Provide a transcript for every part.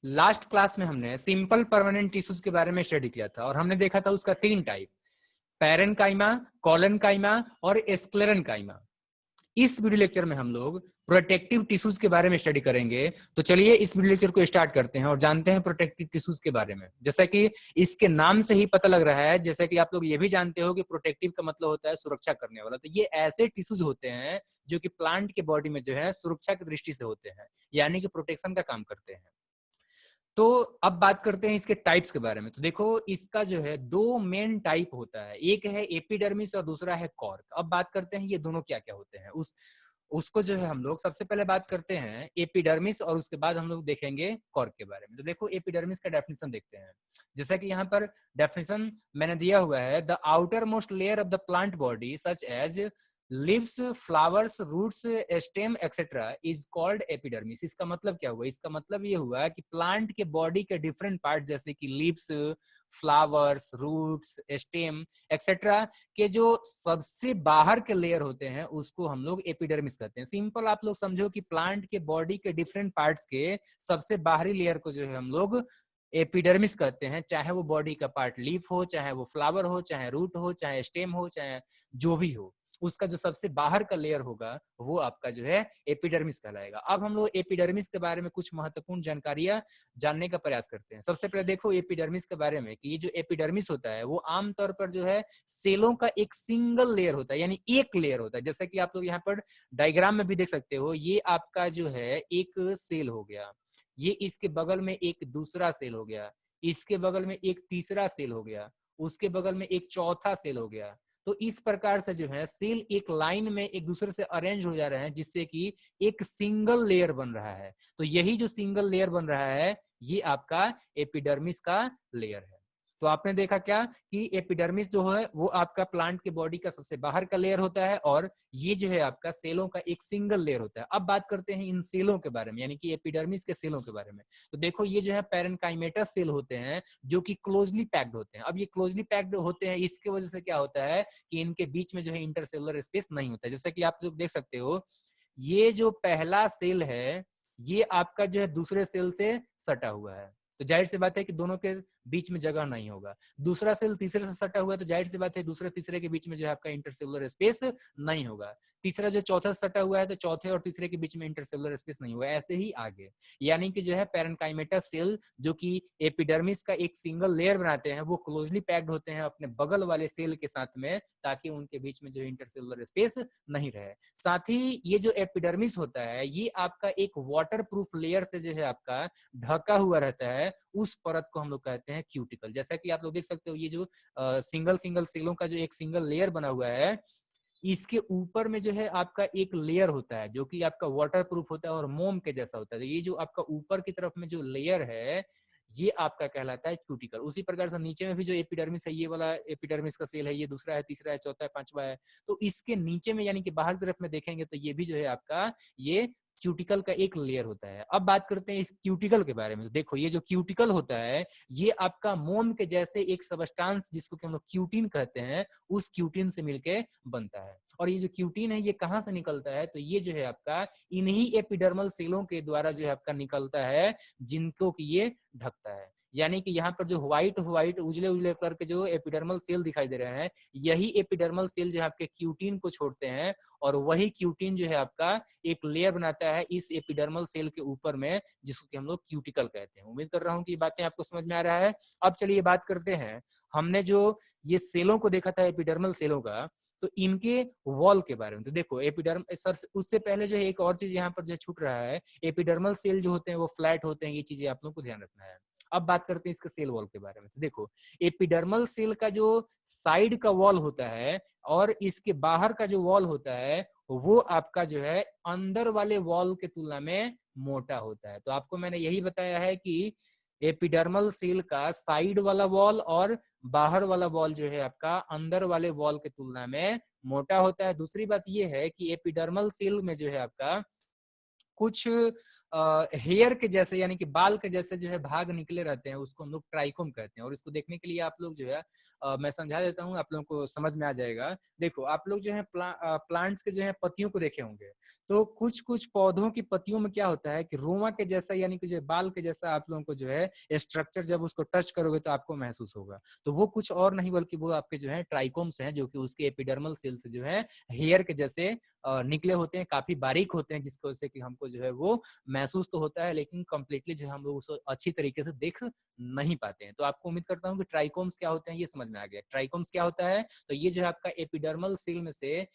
Last class में हमने simple permanent tissues के बारे में स्टडी किया था और हमने देखा था उसका 3 टाइप, पैरेनकाइमा, कोलेनकाइमा और स्क्लेरेनकाइमा। इस वीडियो लेक्चर में हम लोग प्रोटेक्टिव टिश्यूज के बारे में स्टडी करेंगे। तो चलिए इस वीडियो लेक्चर को स्टार्ट करते हैं और जानते हैं प्रोटेक्टिव टिश्यूज के बारे में। जैसा कि इसके नाम से ही पता लग रहा है, जैसा कि आप लोग ये भी जानते हो कि प्रोटेक्टिव का मतलब होता है सुरक्षा करने वाला। तो ये ऐसे टिश्यूज होते हैं जो कि प्लांट के बॉडी में जो है सुरक्षा की दृष्टि से होते हैं, यानी कि प्रोटेक्शन का काम करते हैं। तो अब बात करते हैं इसके टाइप्स के बारे में। तो देखो इसका जो है 2 मेन टाइप होता है, एक है एपिडर्मिस और दूसरा है कॉर्क। अब बात करते हैं ये दोनों क्या क्या होते हैं, उसको जो है हम लोग सबसे पहले बात करते हैं एपिडर्मिस और उसके बाद हम लोग देखेंगे कॉर्क के बारे में। तो देखो एपिडर्मिस का डेफिनेशन देखते हैं। जैसा कि यहाँ पर डेफिनेशन मैंने दिया हुआ है, the outermost layer of the plant body such as leaves, flowers, roots, stem etcetera is called epidermis. इसका मतलब क्या हुआ? इसका मतलब ये हुआ कि प्लांट के बॉडी के डिफरेंट पार्ट जैसे कि leaves, flowers, roots, stem etcetera के जो सबसे बाहर के लेयर होते हैं उसको हम लोग एपिडर्मिस कहते हैं। सिंपल आप लोग समझो कि प्लांट के बॉडी के डिफरेंट पार्ट्स के सबसे बाहरी लेयर को जो है हम लोग एपिडर्मिस कहते हैं। चाहे वो बॉडी का पार्ट लीफ हो, चाहे वो फ्लावर हो, चाहे रूट हो, चाहे स्टेम हो, चाहे जो भी हो, उसका जो सबसे बाहर का लेयर होगा वो आपका जो है एपिडर्मिस कहलाएगा। अब हम लोग एपिडर्मिस के बारे में कुछ महत्वपूर्ण जानकारियां जानने का प्रयास करते हैं। सबसे पहले देखो एपिडर्मिस के बारे में कि ये जो एपिडर्मिस होता है वो आमतौर पर जो है सेलों का एक सिंगल लेयर होता है, यानी एक लेयर होता है। जैसा कि आप लोग यहाँ पर डायग्राम में भी देख सकते हो, ये आपका जो है एक सेल हो गया, ये इसके बगल में एक दूसरा सेल हो गया, इसके बगल में एक तीसरा सेल हो गया, उसके बगल में एक चौथा सेल हो गया। तो इस प्रकार से जो है सेल एक लाइन में एक दूसरे से अरेंज हो जा रहे हैं, जिससे कि एक सिंगल लेयर बन रहा है। तो यही जो सिंगल लेयर बन रहा है ये आपका एपिडर्मिस का लेयर है। तो आपने देखा क्या कि एपिडर्मिस जो है वो आपका प्लांट के बॉडी का सबसे बाहर का लेयर होता है और ये जो है आपका सेलों का एक सिंगल लेयर होता है। अब बात करते हैं इन सेलों के बारे में, यानी कि एपिडर्मिस के सेलों के बारे में। तो देखो ये जो है पैरेनकाइमेटस सेल होते हैं जो कि क्लोजली पैक्ड होते हैं। अब ये क्लोजली पैक्ड होते हैं, इसके वजह से क्या होता है कि इनके बीच में जो है इंटरसेलुलर स्पेस नहीं होता है। जैसा कि आप लोग देख सकते हो, ये जो पहला सेल है ये आपका जो है दूसरे सेल से सटा हुआ है, तो जाहिर सी बात है कि दोनों के बीच में जगह नहीं होगा। दूसरा सेल तीसरे से सटा हुआ है, तो जाहिर सी बात है दूसरे तीसरे के बीच में जो है आपका इंटरसेलुलर स्पेस नहीं होगा। तीसरा जो चौथा से सटा हुआ है तो चौथे और तीसरे के बीच में इंटरसेलुलर स्पेस नहीं होगा। ऐसे ही आगे, यानी कि जो है पैरेनकाइमेटस सेल जो कि एपिडर्मिस का एक सिंगल लेयर बनाते हैं वो क्लोजली पैक्ड होते हैं अपने बगल वाले सेल के साथ में, ताकि उनके बीच में जो इंटरसेलुलर स्पेस नहीं रहे। साथ ही ये जो एपिडर्मिस होता है ये आपका एक वाटर प्रूफ लेयर से जो है आपका ढका हुआ रहता है, उस परत को हम लोग कहते हैं क्यूटिकल। जैसा कि आप लोग देख सकते हो ये जो सिंगल सिंगल सेलों का जो एक सिंगल लेयर बना हुआ है, इसके ऊपर में जो है आपका एक लेयर होता है जो कि आपका वाटर प्रूफ होता है और मोम के जैसा होता है। तो ये जो आपका ऊपर की तरफ में जो लेयर है ये आपका कहलाता है क्यूटिकल। उसी प्रकार से नीचे में भी जो एपिडर्मिस है, ये वाला एपिडर्मिस का सेल है, ये दूसरा है, तीसरा है, चौथा है, पांचवा है। तो इसके नीचे में यानी कि बाहर की तरफ में देखेंगे तो ये भी जो है आपका ये क्यूटिकल का एक लेयर होता है। अब बात करते हैं इस क्यूटिकल के बारे में। तो देखो ये जो क्यूटिकल होता है ये आपका मोम के जैसे एक सबस्टांस जिसको कि हम लोग क्यूटिन कहते हैं, उस क्यूटिन से मिलके बनता है। और ये जो क्यूटिन है ये कहाँ से निकलता है? तो ये जो है आपका इन्हीं एपिडर्मल सेलों के द्वारा जो है आपका निकलता है, जिनको कि ये ढकता है। यानी कि यहाँ पर जो व्हाइट व्हाइट उजले उजले कलर के जो एपिडर्मल सेल दिखाई दे रहे हैं, यही एपिडर्मल सेल जो है आपके क्यूटिन को छोड़ते हैं और वही क्यूटिन जो है आपका एक लेयर बनाता है इस एपिडर्मल सेल के ऊपर में, जिसको कि हम लोग क्यूटिकल कहते हैं। उम्मीद कर रहा हूँ कि ये बातें आपको समझ में आ रहा है। अब चलिए बात करते हैं, हमने जो ये सेलों को देखा था एपिडर्मल सेलों का, तो इनके वॉल के बारे में। तो देखो एपिडर्म सर उससे पहले जो है एक और चीज यहाँ पर जो छूट रहा है, एपिडर्मल सेल जो होते हैं वो फ्लैट होते हैं, ये चीजें आप लोग को ध्यान रखना है। अब बात करते हैं इसके सेल वॉल के बारे में। तो देखो एपिडर्मल सेल का जो साइड का वॉल होता है और इसके बाहर का जो वॉल होता है वो आपका जो है अंदर वाले वॉल के तुलना में मोटा होता है। तो आपको मैंने यही बताया है कि एपिडर्मल सेल का साइड वाला वॉल और बाहर वाला वॉल जो है आपका अंदर वाले वॉल के तुलना में मोटा होता है। दूसरी बात ये है कि एपिडर्मल सेल में जो है आपका कुछ हेयर के जैसे यानी कि बाल के जैसे जो है भाग निकले रहते हैं, उसको हम लोग ट्राइकोम कहते हैं। और इसको देखने के लिए आप लोग जो है मैं समझा देता हूँ, आप लोगों को समझ में आ जाएगा। देखो आप लोग जो है प्लांट्स के जो है पत्तियों को देखे होंगे, तो कुछ कुछ पौधों की पत्तियों में क्या होता है कि रोमा के जैसा यानी कि जो बाल के जैसा आप लोगों को जो है स्ट्रक्चर जब उसको टच करोगे तो आपको महसूस होगा। तो वो कुछ और नहीं बल्कि वो आपके जो है ट्राइकोम्स हैं, जो कि उसके एपिडर्मल सेल से जो है हेयर के जैसे निकले होते हैं, काफी बारीक होते हैं, जिसको से कि हमको जो है वो महसूस तो होता है, लेकिन कंप्लीटली जो है हम लोग उसको अच्छी तरीके से देख नहीं पाते हैं। तो आपको उम्मीद करता हूँ कि ट्राइकोम्स क्या होते हैं ये समझ में आ गया। ट्राइकोम्स क्या होता है, तो ये जो है आपका एपिडर्मल सेल में से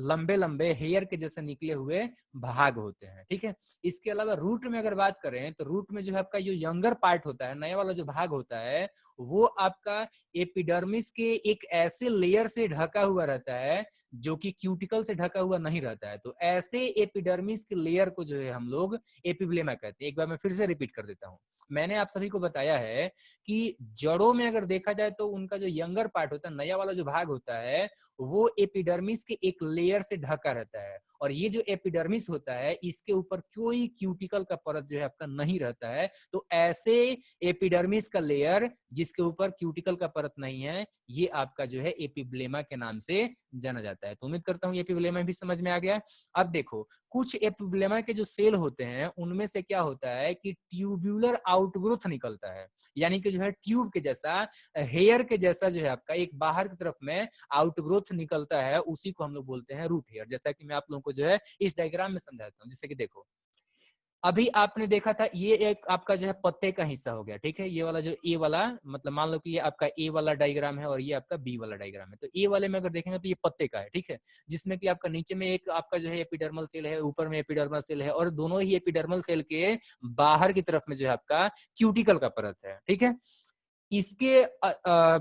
लंबे लंबे हेयर के जैसे निकले हुए भाग होते हैं, ठीक है। इसके अलावा रूट में अगर बात करें तो रूट में जो है आपका जो यंगर पार्ट होता है, नया वाला जो भाग होता है, वो आपका एपिडर्मिस के एक ऐसे लेयर से ढका हुआ रहता है जो कि क्यूटिकल से ढका हुआ नहीं रहता है। तो ऐसे एपिडर्मिस के लेयर को जो है हम लोग एपिब्लेमा कहते हैं। एक बार मैं फिर से रिपीट कर देता हूँ। मैंने आप सभी को बताया है कि जड़ों में अगर देखा जाए तो उनका जो यंगर पार्ट होता है, नया वाला जो भाग होता है, वो एपिडर्मिस के एक लेयर से ढका रहता है। और ये जो एपिडर्मिस होता है, इसके ऊपर कोई क्यूटिकल का परत जो है आपका नहीं रहता है। तो ऐसे एपिडर्मिस का लेयर जिसके ऊपर क्यूटिकल का परत नहीं है, ये आपका जो है एपिब्लेमा के नाम से जाना जाता है। तो उम्मीद करता हूँ एपिब्लेमा भी समझ में आ गया। अब देखो कुछ एपिब्लेमा के जो सेल होते हैं उनमें से क्या होता है कि ट्यूब्यूलर आउटग्रोथ निकलता है, यानी कि जो है ट्यूब के जैसा, हेयर के जैसा जो है आपका एक बाहर की तरफ में आउटग्रोथ निकलता है, उसी को हम लोग बोलते हैं रूट हेयर। जैसा कि मैं आप लोगों को जो है इस डायग्राम में समझाता हूँ। जैसे कि देखो अभी आपने देखा था ये एक आपका जो है पत्ते का हिस्सा हो गया, ठीक है। ये वाला जो ए वाला, मतलब मान लो कि ये आपका ए वाला डायग्राम है और ये आपका बी वाला डायग्राम है। तो ए वाले में अगर देखेंगे तो ये पत्ते का है, ठीक है, जिसमें कि आपका नीचे में एक आपका जो है एपिडर्मल सेल है, ऊपर में एपिडर्मल सेल है, और दोनों ही एपिडर्मल सेल के बाहर की तरफ में जो है आपका क्यूटिकल का परत है, ठीक है। इसके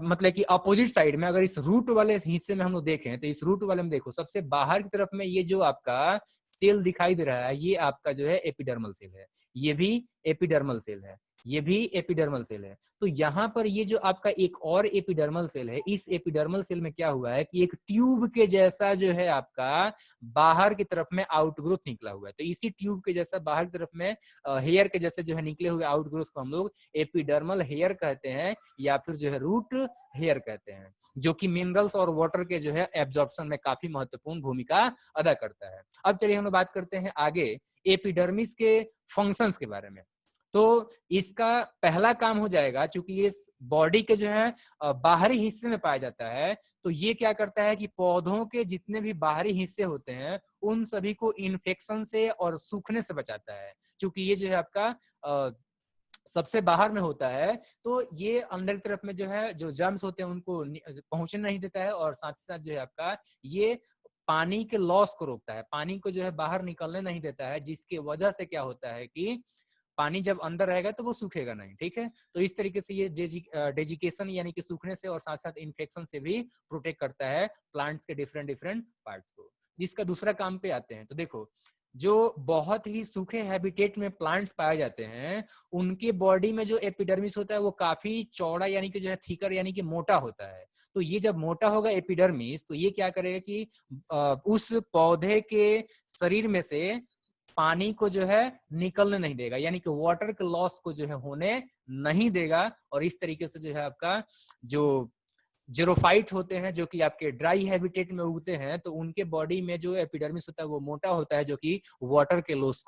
मतलब कि अपोजिट साइड में अगर इस रूट वाले हिस्से में हम लोग देखें तो इस रूट वाले में देखो सबसे बाहर की तरफ में ये जो आपका सेल दिखाई दे रहा है, ये आपका जो है एपिडर्मल सेल है, ये भी एपिडर्मल सेल है, ये भी एपिडर्मल सेल है। तो यहाँ पर ये जो आपका एक और एपिडर्मल सेल है, इस एपिडर्मल सेल में क्या हुआ है कि एक ट्यूब के जैसा जो है आपका बाहर की तरफ में आउटग्रोथ निकला हुआ है। तो इसी ट्यूब के जैसा बाहर की तरफ में हेयर के जैसे जो है निकले हुए आउटग्रोथ को हम लोग एपिडर्मल हेयर कहते हैं, या फिर जो है रूट हेयर कहते हैं, जो कि मिनरल्स और वाटर के जो है एब्जॉर्प्शन में काफी महत्वपूर्ण भूमिका अदा करता है। अब चलिए हम लोग बात करते हैं आगे एपिडर्मिस के फंक्शंस के बारे में। तो इसका पहला काम हो जाएगा, चूंकि ये बॉडी के जो है बाहरी हिस्से में पाया जाता है, तो ये क्या करता है कि पौधों के जितने भी बाहरी हिस्से होते हैं उन सभी को इन्फेक्शन से और सूखने से बचाता है। चूंकि ये जो है आपका सबसे बाहर में होता है, तो ये अंदर की तरफ में जो है जो जर्म्स होते हैं उनको पहुंचने नहीं देता है, और साथ ही साथ जो है आपका ये पानी के लॉस को रोकता है, पानी को जो है बाहर निकलने नहीं देता है, जिसकी वजह से क्या होता है कि पानी जब अंदर रहेगा तो वो सूखेगा नहीं, ठीक है। तो इस तरीके से ये डेजिकेशन यानी कि सूखने से और साथ साथ इन्फेक्शन से भी प्रोटेक्ट करता है प्लांट्स के डिफरेंट डिफरेंट पार्ट्स को। जिसका दूसरा काम पे आते हैं, तो देखो जो बहुत ही सूखे हैबिटेट में प्लांट्स पाए जाते हैं, उनके बॉडी में जो एपिडर्मिस होता है वो काफी चौड़ा यानी कि जो है थिकर यानी कि मोटा होता है। तो ये जब मोटा होगा एपिडर्मिस, तो ये क्या करेगा कि उस पौधे के शरीर में से पानी को जो है निकलने नहीं देगा, यानी कि वाटर के लॉस को जो है होने नहीं देगा। और इस तरीके से जो है आपका जो जेरोफाइट होते हैं जो कि आपके ड्राई हैबिटेट में उगते हैं, तो उनके बॉडी में जो एपिडर्मिस होता है वो मोटा होता है, जो कि वाटर के लॉस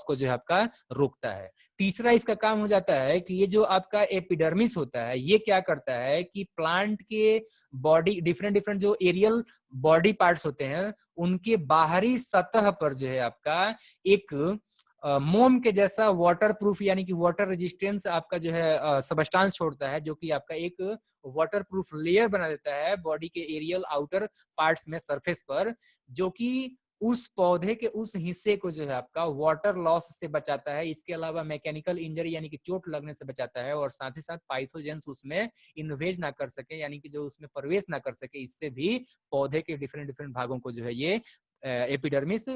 को जो है आपका रोकता है। तीसरा इसका काम हो जाता है कि ये जो आपका एपिडर्मिस होता है ये क्या करता है कि प्लांट के बॉडी डिफरेंट डिफरेंट जो एरियल बॉडी पार्ट्स होते हैं उनके बाहरी सतह पर जो है आपका एक मोम के जैसा वाटर प्रूफ यानी कि वाटर रेजिस्टेंस आपका जो है सबस्टांस छोड़ता है, जो कि आपका एक वाटर प्रूफ लेयर बना देता है बॉडी के एरियल आउटर पार्ट्स में सरफेस पर, जो कि उस पौधे के उस हिस्से को जो है आपका वाटर लॉस से बचाता है। इसके अलावा मैकेनिकल इंजरी यानी कि चोट लगने से बचाता है, और साथ ही साथ पाइथोजेंस उसमें इन्वेज ना कर सके यानी कि जो उसमें प्रवेश ना कर सके, इससे भी पौधे के डिफरेंट डिफरेंट भागों को जो है ये एपिडर्मिस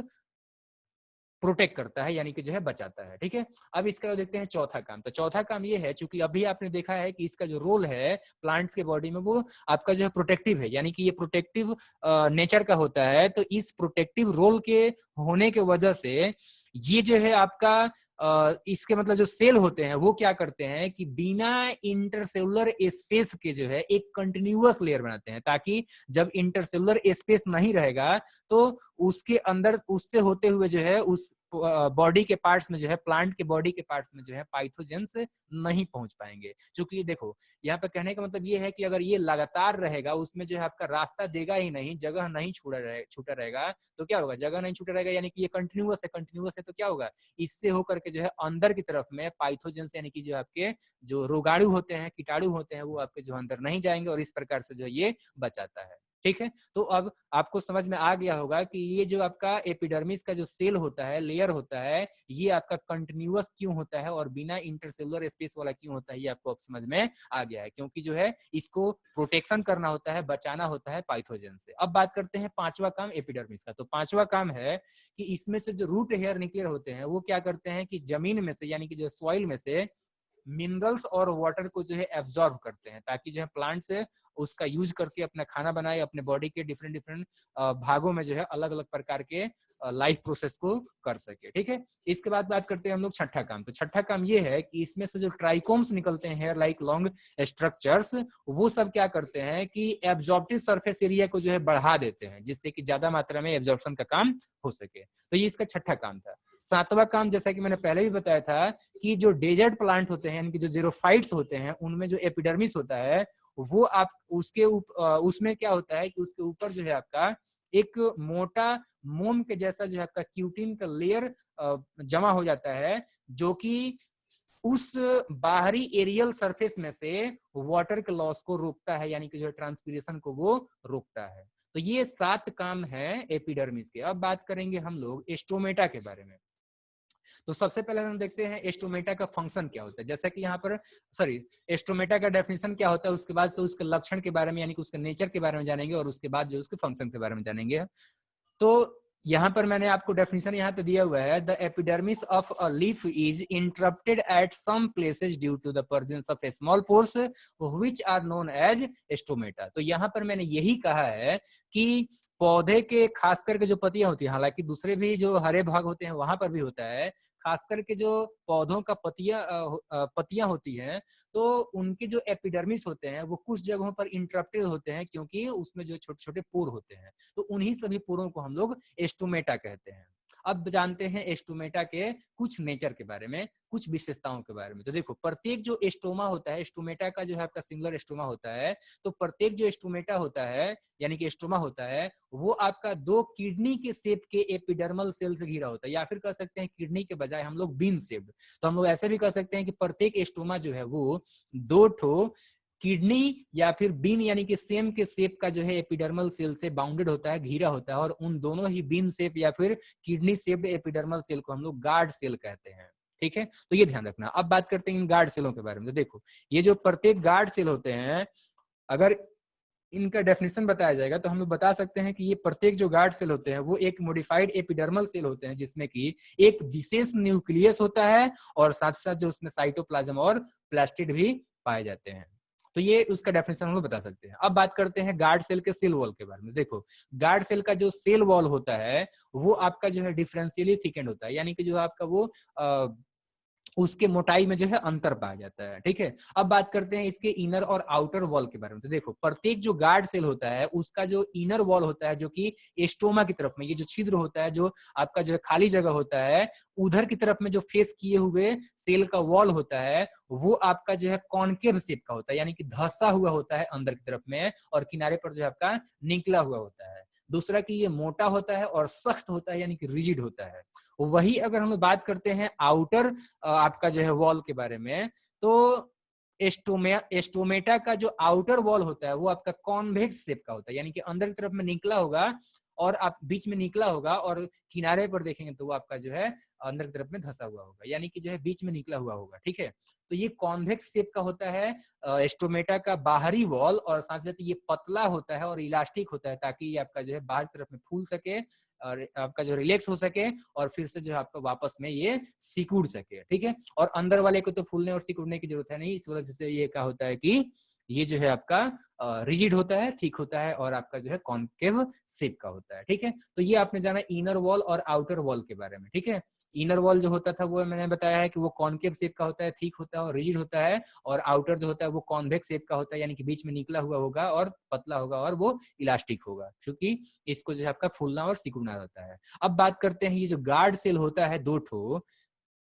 प्रोटेक्ट करता है यानी कि जो है बचाता है, ठीक है। अब इसका देखते हैं चौथा काम। तो चौथा काम ये है, चूंकि अभी आपने देखा है कि इसका जो रोल है प्लांट्स के बॉडी में वो आपका जो है प्रोटेक्टिव है, यानी कि ये प्रोटेक्टिव नेचर का होता है। तो इस प्रोटेक्टिव रोल के होने के वजह से ये जो है आपका इसके मतलब जो सेल होते हैं वो क्या करते हैं कि बिना इंटरसेलुलर स्पेस के जो है एक कंटिन्यूअस लेयर बनाते हैं, ताकि जब इंटरसेलुलर स्पेस नहीं रहेगा तो उसके अंदर उससे होते हुए जो है उस बॉडी के पार्ट्स में जो है, प्लांट के बॉडी के पार्ट्स में जो है पाइथोजेंस नहीं पहुंच पाएंगे। क्योंकि देखो यहाँ पे कहने का मतलब ये है कि अगर ये लगातार रहेगा, उसमें जो है आपका रास्ता देगा ही नहीं, जगह नहीं छूटा रहेगा, तो क्या होगा, जगह नहीं छूटा रहेगा यानी कि ये कंटिन्यूअस है तो क्या होगा, इससे होकर के जो है अंदर की तरफ में पाइथोजेंस यानी कि जो आपके जो रोगाणु होते हैं, कीटाणु होते हैं, वो आपके जो अंदर नहीं जाएंगे और इस प्रकार से जो ये बचाता है। ठीक है, तो अब आपको समझ में आ गया होगा कि ये जो आपका एपिडर्मिस का जो सेल होता है, लेयर होता है, ये आपका कंटिन्यूअस क्यों होता है और बिना इंटरसेलुलर स्पेस वाला क्यों होता है, ये आपको अब समझ में आ गया है। क्योंकि जो है इसको प्रोटेक्शन करना होता है, बचाना होता है पाइथोजन से। अब बात करते हैं पांचवा काम एपिडर्मिस का। तो पांचवा काम है कि इसमें से जो रूट हेयर निकले होते हैं वो क्या करते हैं कि जमीन में से यानी कि जो सॉइल में से मिनरल्स और वाटर को जो है एब्जॉर्ब करते हैं, ताकि जो है प्लांट से उसका यूज करके अपना खाना बनाए, अपने बॉडी के डिफरेंट डिफरेंट भागों में जो है अलग अलग प्रकार के लाइफ प्रोसेस को कर सके। ठीक है, इसके बाद बात करते हैं हम लोग छठा काम। तो छठा काम ये है कि इसमें से जो ट्राइकोम्स निकलते हैं, हेयर लाइक लॉन्ग स्ट्रक्चर्स, वो सब क्या करते हैं कि एब्जॉर्प्टिव सरफेस एरिया को जो है बढ़ा देते हैं, जिससे कि ज्यादा मात्रा में एब्जॉर्प्शन का काम हो सके। तो ये इसका छठा काम था। सातवां काम, जैसा कि मैंने पहले भी बताया था कि जो डेजर्ट प्लांट होते हैं, यानी कि जो जीरोफाइट्स होते हैं, उनमें जो एपिडर्मिस होता है वो आप उसके उसमें क्या होता है कि उसके ऊपर जो है आपका एक मोटा मोम के जैसा जो है आपका क्यूटिन का लेयर जमा हो जाता है, जो कि उस बाहरी एरियल सरफेस में से वाटर के लॉस को रोकता है, यानी कि जो ट्रांसपीरेशन को वो रोकता है। तो ये 7 काम है एपिडर्मिस के। अब बात करेंगे हम लोग एस्टोमेटा के बारे में। तो सबसे पहले हम देखते हैं एस्टोमेटा का फंक्शन क्या होता है। जैसा कि यहाँ पर एस्टोमेटा का डेफिनेशन क्या होता है, उसके बाद से उसके लक्षण के बारे में यानी कि उसके नेचर के बारे में जानेंगे और उसके बाद जो उसके फंक्शन के बारे में जानेंगे। तो यहाँ पर मैंने आपको डेफिनेशन यहाँ पे दिया हुआ है, the epidermis of a leaf is interrupted at some places due to the presence of a small pores which are known as stomata. तो यहाँ पर मैंने यही कहा है कि पौधे के खास करके जो पत्तियां होती है, हालांकि दूसरे भी जो हरे भाग होते हैं वहां पर भी होता है, खास करके जो पौधों का पत्तियां होती हैं, तो उनके जो एपिडर्मिस होते हैं वो कुछ जगहों पर इंटरप्टेड होते हैं, क्योंकि उसमें जो छोटे छोटे पोर होते हैं, तो उन्हीं सभी पोरों को हम लोग एस्टोमेटा कहते हैं। अब जानते हैं एस्टोमेटा के कुछ नेचर के बारे में, कुछ विशेषताओं के बारे में। तो देखो, प्रत्येक जो एस्टोमा होता है, एस्टोमेटा का जो है आपका सिंगुलर एस्टोमा होता है, तो प्रत्येक जो एस्टोमेटा होता है यानी कि एस्टोमा होता है, वो आपका 2 किडनी के शेप के एपिडर्मल सेल से घिरा होता है, या फिर कह सकते हैं किडनी के बजाय हम लोग बीन शेप्ड। तो हम लोग ऐसे भी कह सकते हैं कि प्रत्येक एस्टोमा जो है वो 2 ठो किडनी या फिर बीन यानी कि सेम के शेप का जो है एपिडर्मल सेल से बाउंडेड होता है, घिरा होता है, और उन दोनों ही बीन शेप या फिर किडनी शेप्ड एपिडर्मल सेल को हम लोग गार्ड सेल कहते हैं। ठीक है, तो ये ध्यान रखना। अब बात करते हैं इन गार्ड सेलों के बारे में। तो देखो, ये जो प्रत्येक गार्ड सेल होते हैं, अगर इनका डेफिनेशन बताया जाएगा तो हम लोग बता सकते हैं कि ये प्रत्येक जो गार्ड सेल होते हैं वो एक मॉडिफाइड एपिडर्मल सेल होते हैं, जिसमें कि एक विशेष न्यूक्लियस होता है और साथ साथ जो उसमें साइटोप्लाज्म और प्लास्टिड भी पाए जाते हैं। तो ये उसका डेफिनेशन हम लोग बता सकते हैं। अब बात करते हैं गार्ड सेल के सेल वॉल के बारे में। देखो, गार्ड सेल का जो सेल वॉल होता है वो आपका जो है डिफरेंशियली थिकेंड होता है, यानी कि जो आपका वो उसके मोटाई में जो है अंतर पाया जाता है। ठीक है, अब बात करते हैं इसके इनर और आउटर वॉल के बारे में। तो देखो, प्रत्येक जो गार्ड सेल होता है उसका जो इनर वॉल होता है, जो कि एस्टोमा की तरफ में ये जो छिद्र होता है, जो आपका जो है खाली जगह होता है, उधर की तरफ में जो फेस किए हुए सेल का वॉल होता है, वो आपका जो है कॉनकेव शेप का होता है, यानी कि धंसा हुआ होता है अंदर की तरफ में, और किनारे पर जो है आपका निकला हुआ होता है। दूसरा कि ये मोटा होता है और सख्त होता है, यानी कि रिजिड होता है। वही अगर हम बात करते हैं आउटर आपका जो है वॉल के बारे में, तो एस्टोमेटा का जो आउटर वॉल होता है वो आपका कॉन्वेक्स शेप का होता है, यानी कि अंदर की तरफ में निकला होगा और आप बीच में निकला होगा, और किनारे पर देखेंगे तो वो आपका जो है अंदर की तरफ में धंसा हुआ होगा, यानी कि जो है बीच में निकला हुआ होगा। ठीक है, तो ये कॉन्वेक्स शेप का होता है एस्टोमेटा का बाहरी वॉल, और साथ साथ ये पतला होता है और इलास्टिक होता है, ताकि ये आपका जो है बाहर की तरफ में फूल सके और आपका जो रिलैक्स हो सके, और फिर से जो है आपका वापस में ये सिकुड़ सके। ठीक है, और अंदर वाले को तो फूलने और सिकुड़ने की जरूरत है नहीं, इस वजह से ये क्या होता है कि ये जो है आपका रिजिड होता है, ठीक होता है, और आपका जो है कॉन्केव शेप का होता है। ठीक है, तो ये आपने जाना इनर वॉल और आउटर वॉल के बारे में। ठीक है, इनर वॉल जो होता था वो मैंने बताया है कि वो कॉनकेव शेप का होता है, थिक होता है और रिजिड होता है, और आउटर जो होता है वो कॉन्वेक्स शेप का होता है, यानी कि बीच में निकला हुआ होगा और पतला होगा और वो इलास्टिक होगा, क्योंकि इसको जो है आपका फूलना और सिकुड़ना रहता है। अब बात करते हैं ये जो गार्ड सेल होता है दो ठो,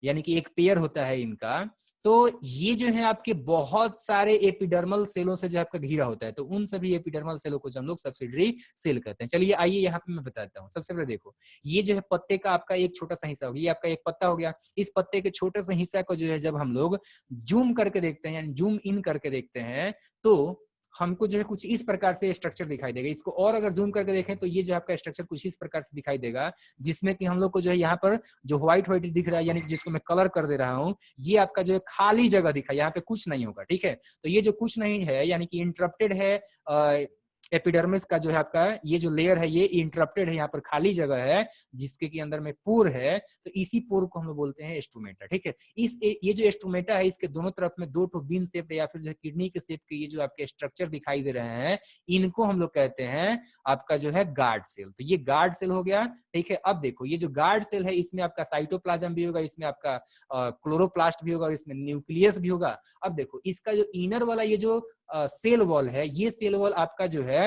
यानी कि एक पेयर होता है इनका, तो ये जो है आपके बहुत सारे एपिडर्मल सेलों से जो आपका घिरा होता है, तो उन सभी एपिडर्मल सेलों को जो हम लोग सब्सिडरी सेल कहते हैं। चलिए आइए यहाँ पे मैं बताता हूँ। सबसे पहले देखो, ये जो है पत्ते का आपका एक छोटा सा हिस्सा हो गया, ये आपका एक पत्ता हो गया। इस पत्ते के छोटे से हिस्सा को जो है जब हम लोग जूम करके देखते हैं, यानी जूम इन करके देखते हैं, तो हमको जो है कुछ इस प्रकार से स्ट्रक्चर दिखाई देगा। इसको और अगर जूम करके देखें तो ये जो आपका स्ट्रक्चर कुछ इस प्रकार से दिखाई देगा, जिसमें कि हम लोग को जो है यहाँ पर जो व्हाइट व्हाइट दिख रहा है, यानी कि जिसको मैं कलर कर दे रहा हूँ, ये आपका जो है खाली जगह दिखा, यहाँ पे कुछ नहीं होगा, ठीक है। तो ये जो कुछ नहीं है, यानी कि इंटरप्टेड है, एपिडर्मिस का जो है आपका ये जो लेयर है ये इंटरप्टेड है, यहाँ पर खाली जगह है जिसके के अंदर में पोर है, तो इसी पोर को हम लोग बोलते हैं एस्ट्रोमेटा, ठीक है। ये जो एस्ट्रोमेटा है, इसके दोनों तरफ में दो ठो बीन शेप या फिर जो किडनी के शेप के ये जो आपके स्ट्रक्चर दिखाई दे रहे हैं, इनको हम लोग कहते हैं आपका जो है गार्ड सेल। तो ये गार्ड सेल हो गया, ठीक है। अब देखो ये जो गार्ड सेल है, इसमें आपका साइटोप्लाज्म भी होगा, इसमें आपका क्लोरोप्लास्ट भी होगा और इसमें न्यूक्लियस भी होगा। अब देखो इसका जो इनर वाला ये जो सेल वॉल है, ये सेल वॉल आपका जो है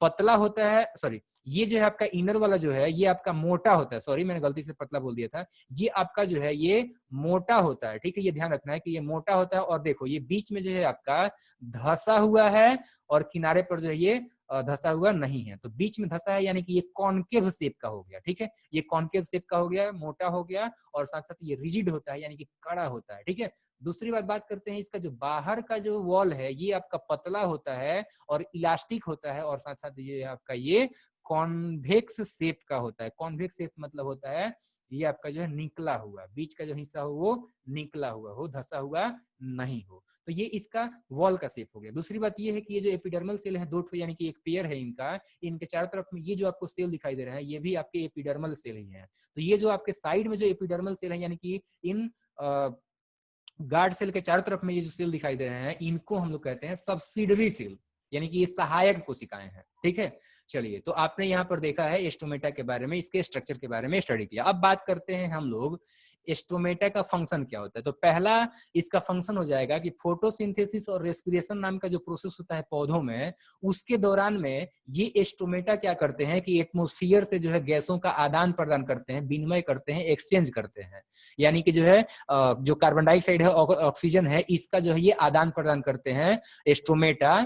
पतला होता है, सॉरी ये जो है आपका इनर वाला जो है ये आपका मोटा होता है, सॉरी मैंने गलती से पतला बोल दिया था, ये आपका जो है ये मोटा होता है, ठीक है। ये ध्यान रखना है कि ये मोटा होता है। और देखो ये बीच में जो है आपका धसा हुआ है और किनारे पर जो है ये धसा हुआ नहीं है, तो बीच में धसा है, यानी कि ये कॉनकेव शेप का हो गया, ठीक है। ये कॉनकेव शेप का हो गया, मोटा हो गया, और साथ साथ ये रिजिड होता है, यानी कि कड़ा होता है, ठीक है। दूसरी बात करते हैं, इसका जो बाहर का जो वॉल है ये आपका पतला होता है और इलास्टिक होता है, और साथ साथ ये आपका ये कॉन्वेक्स शेप का होता है। कॉन्वेक्स शेप मतलब होता है ये आपका जो है निकला हुआ, बीच का जो हिस्सा हो वो निकला हुआ हो, धसा हुआ नहीं हो। तो ये इसका वॉल का शेप हो गया। दूसरी बात ये है कि ये जो एपिडर्मल सेल है दो ठो, यानी कि एक पेयर है इनका, इनके चारों तरफ में ये जो आपको सेल दिखाई दे रहा है ये भी आपके एपिडर्मल सेल ही है। तो ये जो आपके साइड में जो एपिडर्मल सेल है, यानी कि इन गार्ड सेल के चारों तरफ में ये जो सेल दिखाई दे रहे हैं, इनको हम लोग कहते हैं सब्सिडरी सेल, यानी कि ये सहायक कोशिकाएं हैं, ठीक है। चलिए, तो आपने यहाँ पर देखा है एस्ट्रोमेटा के बारे में, इसके स्ट्रक्चर के बारे में स्टडी किया। अब बात करते हैं हम लोग एस्ट्रोमेटा का फंक्शन क्या होता है। तो पहला इसका फंक्शन हो जाएगा कि फोटोसिंथेसिस और रेस्पिरेशन नाम का जो प्रोसेस होता है पौधों में, उसके दौरान में ये एस्ट्रोमेटा क्या करते हैं कि एटमॉस्फेयर से जो है गैसों का आदान प्रदान करते हैं, विनिमय करते हैं, एक्सचेंज करते हैं, यानी कि जो है जो कार्बन डाइऑक्साइड है, ऑक्सीजन है, इसका जो है ये आदान प्रदान करते हैं एस्ट्रोमेटा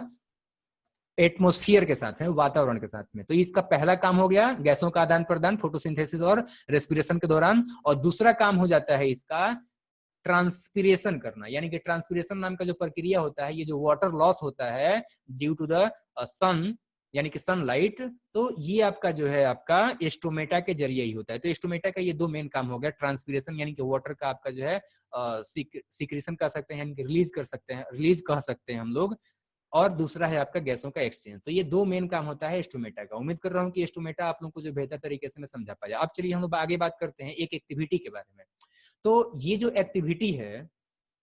एटमॉस्फेयर के साथ है, वातावरण के साथ में। तो इसका पहला काम हो गया गैसों का आदान प्रदान फोटोसिंथेसिस और रेस्पिरेशन के दौरान। और दूसरा काम हो जाता है इसका ट्रांसपिरेशन करना, यानी कि ट्रांसपिरेशन नाम का जो प्रक्रिया होता है, ये जो वाटर लॉस होता है ड्यू टू द सन, यानी कि सनलाइट, तो ये आपका जो है आपका एस्ट्रोमेटा के जरिए ही होता है। तो एस्ट्रोमेटा का ये दो मेन काम हो गया, ट्रांसपिरेशन यानी कि वाटर का आपका जो है सिक्रेशन कर सकते हैं, यानी कि रिलीज कर सकते हैं, रिलीज कह सकते हैं हम लोग, और दूसरा है आपका गैसों का एक्सचेंज। तो ये दो मेन काम होता है एस्ट्रोमेटा का। उम्मीद कर रहा हूँ कि एस्ट्रोमेटा आप लोगों को जो बेहतर तरीके से मैं समझा पाया। अब चलिए हम लोग आगे बात करते हैं एक एक्टिविटी के बारे में। तो ये जो एक्टिविटी है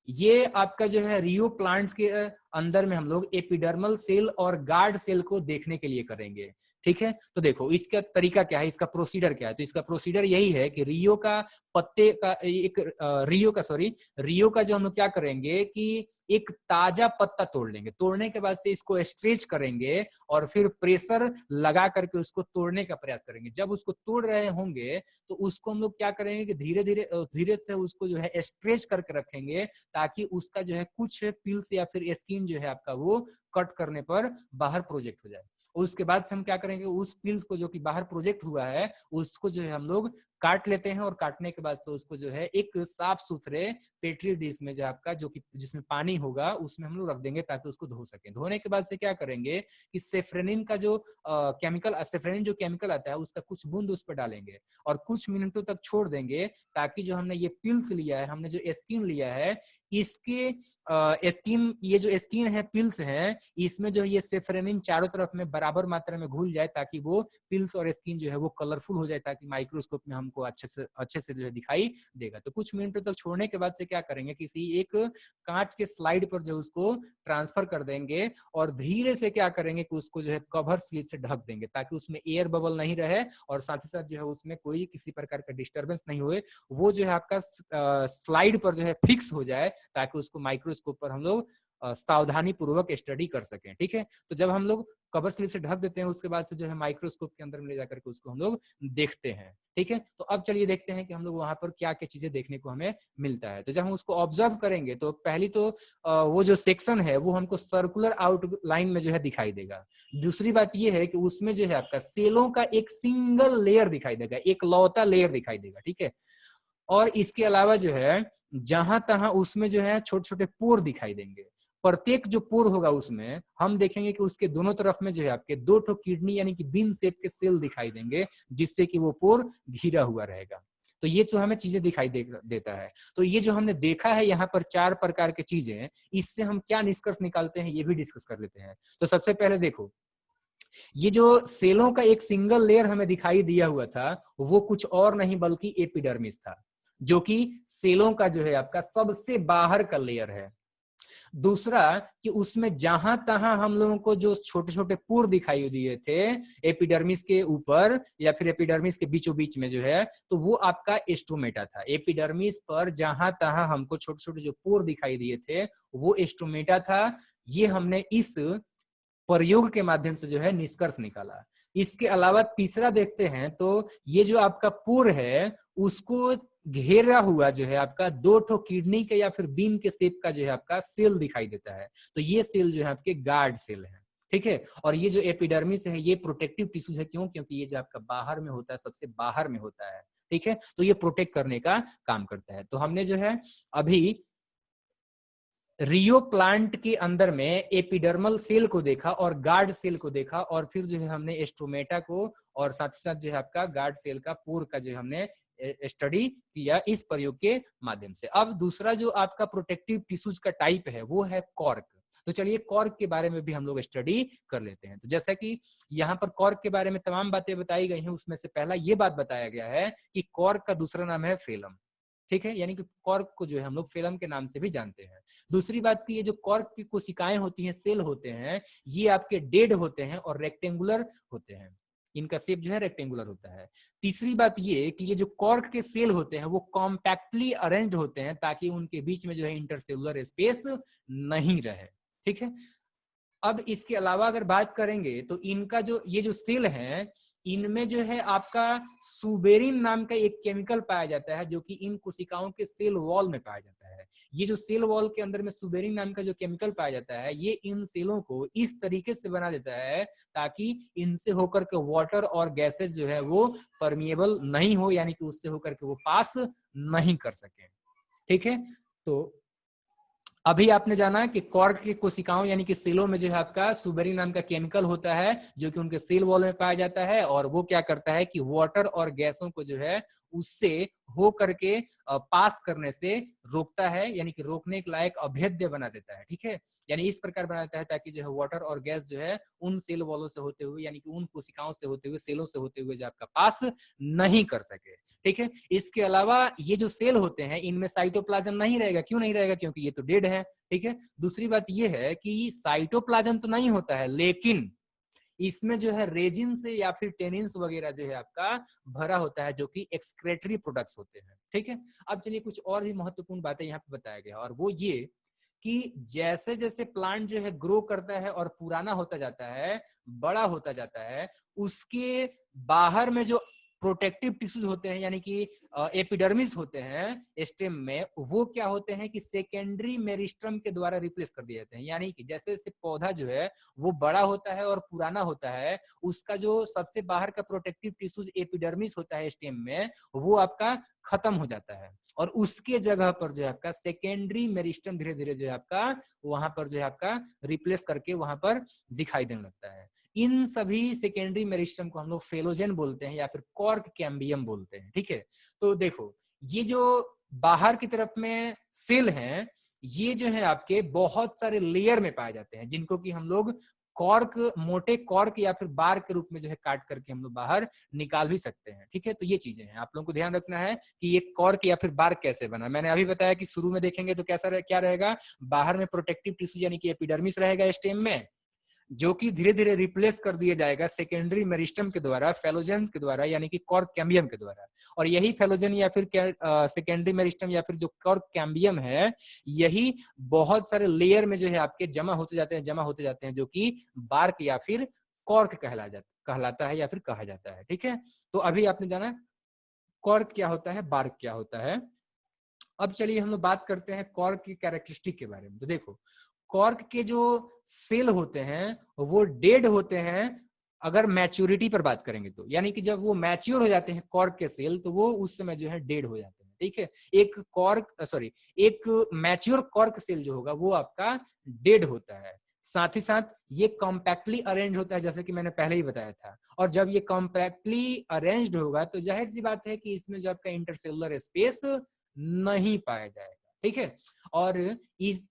ये आपका जो है रियो प्लांट्स के अंदर में हम लोग एपिडर्मल सेल और गार्ड सेल को देखने के लिए करेंगे, ठीक है। तो देखो इसका तरीका क्या है, इसका प्रोसीडर क्या है। तो इसका प्रोसीडर यही है कि रियो का पत्ते का एक रियो का जो हम लोग क्या करेंगे कि एक ताजा पत्ता तोड़ लेंगे, तोड़ने के बाद से इसको स्ट्रेच करेंगे और फिर प्रेशर लगा करके उसको तोड़ने का प्रयास करेंगे। जब उसको तोड़ रहे होंगे तो उसको हम लोग क्या करेंगे कि धीरे धीरे से उसको जो है स्ट्रेच करके रखेंगे, ताकि उसका जो है कुछ पिल्स या फिर स्किन जो है आपका वो कट करने पर बाहर प्रोजेक्ट हो जाए। उसके बाद से हम क्या करेंगे, उस पिल्स को जो कि बाहर प्रोजेक्ट हुआ है उसको जो है हम लोग काट लेते हैं, और काटने के बाद से उसको जो है एक साफ सुथरे पेट्री डिश में जो आपका जो कि जिसमें पानी होगा उसमें हम लोग रख देंगे ताकि उसको धो सकें। धोने के बाद से क्या करेंगे कि सेफ्रेनिन का जो केमिकल, सेफ्रेनिन जो केमिकल आता है उसका कुछ बूंद उस पर डालेंगे और कुछ मिनटों तक छोड़ देंगे, ताकि जो हमने ये पिल्स लिया है, हमने जो स्किन लिया है, इसके स्किन, ये जो स्किन है, पिल्स है, इसमें जो ये सेफ्रेनिन चारों तरफ में बराबर मात्रा में घुल जाए, ताकि वो पिल्स और स्किन जो है वो कलरफुल हो जाए, ताकि माइक्रोस्कोप में हमको हमको अच्छे से जो है दिखाई देगा। तो कुछ मिनटों तक छोड़ने के बाद से क्या करेंगे, किसी एक कांच के स्लाइड पर जो उसको ट्रांसफर कर देंगे और धीरे से क्या करेंगे कि उसको जो है कवर स्लिप से ढक देंगे ताकि उसमें एयर बबल नहीं रहे और साथ ही साथ जो है उसमें कोई किसी प्रकार का डिस्टर्बेंस नहीं हुए, वो जो है आपका स्लाइड पर जो है फिक्स हो जाए ताकि उसको माइक्रोस्कोप पर हम लोग सावधानी पूर्वक स्टडी कर सकें। ठीक है, तो जब हम लोग कवर स्लिप से ढक देते हैं उसके बाद से जो है माइक्रोस्कोप के अंदर में ले जाकर के उसको हम लोग देखते हैं। ठीक है, तो अब चलिए देखते हैं कि हम लोग वहां पर क्या क्या चीजें देखने को हमें मिलता है। तो जब हम उसको ऑब्जर्व करेंगे तो पहली तो वो जो सेक्शन है वो हमको सर्कुलर आउटलाइन में जो है दिखाई देगा। दूसरी बात ये है कि उसमें जो है आपका सेलों का एक सिंगल लेयर दिखाई देगा, एक लौता लेयर दिखाई देगा। ठीक है, और इसके अलावा जो है जहां तहां उसमें जो है छोटे छोटे पोर दिखाई देंगे। प्रत्येक जो पोर होगा उसमें हम देखेंगे कि उसके दोनों तरफ में जो है आपके दो ठो किडनी यानी कि बीन शेप के सेल दिखाई देंगे, जिससे कि वो पोर घिरा हुआ रहेगा। तो ये तो हमें चीजें दिखाई देता है। तो ये जो हमने देखा है यहाँ पर 4 प्रकार की चीजें, इससे हम क्या निष्कर्ष निकालते हैं ये भी डिस्कस कर लेते हैं। तो सबसे पहले देखो, ये जो सेलों का एक सिंगल लेयर हमें दिखाई दिया हुआ था वो कुछ और नहीं बल्कि एपिडर्मिस था, जो कि सेलों का जो है आपका सबसे बाहर का लेयर है। दूसरा कि उसमें जहां तहां हम लोगों को जो छोटे छोटे पोर दिखाई दिए थे एपिडर्मिस के ऊपर या फिर एपिडर्मिस के बीचों बीच में जो है, तो वो आपका एस्ट्रोमेटा था। एपिडर्मिस पर जहां तहां हमको छोटे छोटे जो पोर दिखाई दिए थे वो एस्ट्रोमेटा था। ये हमने इस प्रयोग के माध्यम से जो है निष्कर्ष निकाला। इसके अलावा तीसरा देखते हैं तो ये जो आपका पोर है उसको घेरा हुआ जो है आपका दो ठो किडनी के या फिर बीन के शेप का जो है आपका सेल दिखाई देता है। तो ये सेल जो है आपके गार्ड सेल है। ठीक है, और ये जो एपिडर्मिस है ये प्रोटेक्टिव टिश्यू है। क्यों? क्योंकि ये जो आपका बाहर में होता है, सबसे बाहर में होता है। ठीक है, तो ये प्रोटेक्ट करने का काम करता है। तो हमने जो है अभी रियो प्लांट के अंदर में एपिडर्मल सेल को देखा और गार्ड सेल को देखा, और फिर जो है हमने एस्ट्रोमेटा को और साथ ही साथ जो है आपका गार्ड सेल का पोर का जो है हमने स्टडी किया इस प्रयोग के माध्यम से। अब दूसरा जो आपका प्रोटेक्टिव टिश्यूज का टाइप है वो है कॉर्क। तो चलिए कॉर्क के बारे में भी हम लोग स्टडी कर लेते हैं। तो जैसा कि यहाँ पर कॉर्क के बारे में तमाम बातें बताई गई हैं, उसमें से पहला ये बात बताया गया है कि कॉर्क का दूसरा नाम है फेलम। ठीक है, यानी कि कॉर्क को जो है हम लोग फेलम के नाम से भी जानते हैं। दूसरी बात की ये जो कॉर्क की कोशिकाएं होती हैं, सेल होते हैं, ये आपके डेड होते हैं और रेक्टेंगुलर होते हैं। इनका शेप जो है रेक्टेंगुलर होता है। तीसरी बात ये कि ये जो कॉर्क के सेल होते हैं वो कॉम्पैक्टली अरेंज्ड होते हैं ताकि उनके बीच में जो है इंटरसेलुलर स्पेस नहीं रहे। ठीक है, अब इसके अलावा अगर बात करेंगे तो इनका जो ये जो सेल है इनमें जो है आपका सुबेरिन नाम का एक केमिकल पाया जाता है जो कि इन कोशिकाओं के सेल वॉल में पाया जाता है। ये जो सेल वॉल के अंदर में सुबेरिन नाम का जो केमिकल पाया जाता है ये इन सेलों को इस तरीके से बना देता है ताकि इनसे होकर के वाटर और गैसेज जो है वो परमिएबल नहीं हो, यानी कि उससे होकर के वो पास नहीं कर सके। ठीक है, तो अभी आपने जाना कि कॉर्क की कोशिकाओं यानी कि सेलों में जो है आपका सुबेरिन नाम का केमिकल होता है जो कि उनके सेल वॉल में पाया जाता है, और वो क्या करता है कि वाटर और गैसों को जो है उससे हो करके पास करने से रोकता है, यानी कि रोकने के लायक अभेद्य बना देता है। ठीक है, यानी इस प्रकार बना देता है ताकि जो है वाटर और गैस जो है उन सेल वॉलों से होते हुए यानी कि उन कोशिकाओं से होते हुए, सेलों से होते हुए जो आपका पास नहीं कर सके। ठीक है, इसके अलावा ये जो सेल होते हैं इनमें साइटोप्लाज्म नहीं रहेगा। क्यों नहीं रहेगा? क्योंकि ये तो डेड है। ठीक है, दूसरी बात ये है कि साइटोप्लाज्म तो नहीं होता है लेकिन इसमें जो है रेजिन से या फिर टेनिन्स वगैरह जो है आपका भरा होता है जो कि एक्सक्रेटरी प्रोडक्ट्स होते हैं। ठीक है, अब चलिए कुछ और भी महत्वपूर्ण बातें यहाँ पे बताया गया, और वो ये कि जैसे जैसे प्लांट जो है ग्रो करता है और पुराना होता जाता है, बड़ा होता जाता है, उसके बाहर में जो प्रोटेक्टिव टिश्यूज होते हैं यानी कि एपिडर्मिस होते हैं स्टेम में, वो क्या होते हैं कि सेकेंडरी मेरिस्टम के द्वारा रिप्लेस कर दिए जाते हैं। यानी कि जैसे जैसे पौधा जो है वो बड़ा होता है और पुराना होता है, उसका जो सबसे बाहर का प्रोटेक्टिव टिश्यूज एपिडर्मिस होता है स्टेम में, वो आपका खत्म हो जाता है और उसके जगह पर जो है आपका सेकेंडरी मेरिस्टम धीरे धीरे जो है आपका वहां पर जो है आपका रिप्लेस करके वहां पर दिखाई देने लगता है। इन सभी सेकेंडरी मेरिस्टम को हम लोग फेलोजेन बोलते हैं या फिर कॉर्क कैम्बियम बोलते हैं। ठीक है, तो देखो ये जो बाहर की तरफ में सेल हैं ये जो है आपके बहुत सारे लेयर में पाए जाते हैं जिनको कि हम लोग कॉर्क, मोटे कॉर्क या फिर बार के रूप में जो है काट करके हम लोग बाहर निकाल भी सकते हैं। ठीक है, तो ये चीजें हैं, आप लोगों को ध्यान रखना है कि ये कॉर्क या फिर बार कैसे बना। मैंने अभी बताया कि शुरू में देखेंगे तो क्या रहेगा, बाहर में प्रोटेक्टिव टिश्यू यानी कि एपिडर्मिस रहेगा स्टेम में, जो कि धीरे धीरे रिप्लेस कर दिया जाएगा सेकेंडरी मेरिस्टम के द्वारा, फेलोजेंस के द्वारा यानी कि कॉर्क कैम्बियम के द्वारा। और यही फेलोजन या फिर सेकेंडरी मेरिस्टम या फिर जो कॉर्क कैम्बियम है, यही बहुत सारे लेयर में जो है आपके जमा होते जाते हैं, जो कि बार्क या फिर कॉर्क कहलाता है या फिर कहा जाता है। ठीक है, तो अभी आपने जाना कॉर्क क्या होता है, बार्क क्या होता है। अब चलिए हम लोग बात करते हैं कॉर्क की कैरेक्टरिस्टिक के बारे में। तो देखो, कॉर्क के जो सेल होते हैं वो डेड होते हैं अगर मैच्योरिटी पर बात करेंगे तो, यानी कि जब वो मैच्योर हो जाते हैं कॉर्क के सेल, तो वो उस समय जो है डेड हो जाते हैं। ठीक है, एक मैच्योर कॉर्क सेल जो होगा वो आपका डेड होता है। साथ ही साथ ये कॉम्पैक्टली अरेंज होता है, जैसे कि मैंने पहले ही बताया था। और जब ये कॉम्पैक्टली अरेंज्ड होगा तो जाहिर सी बात है कि इसमें जो आपका इंटरसेलुलर स्पेस नहीं पाया जाएगा। ठीक है, और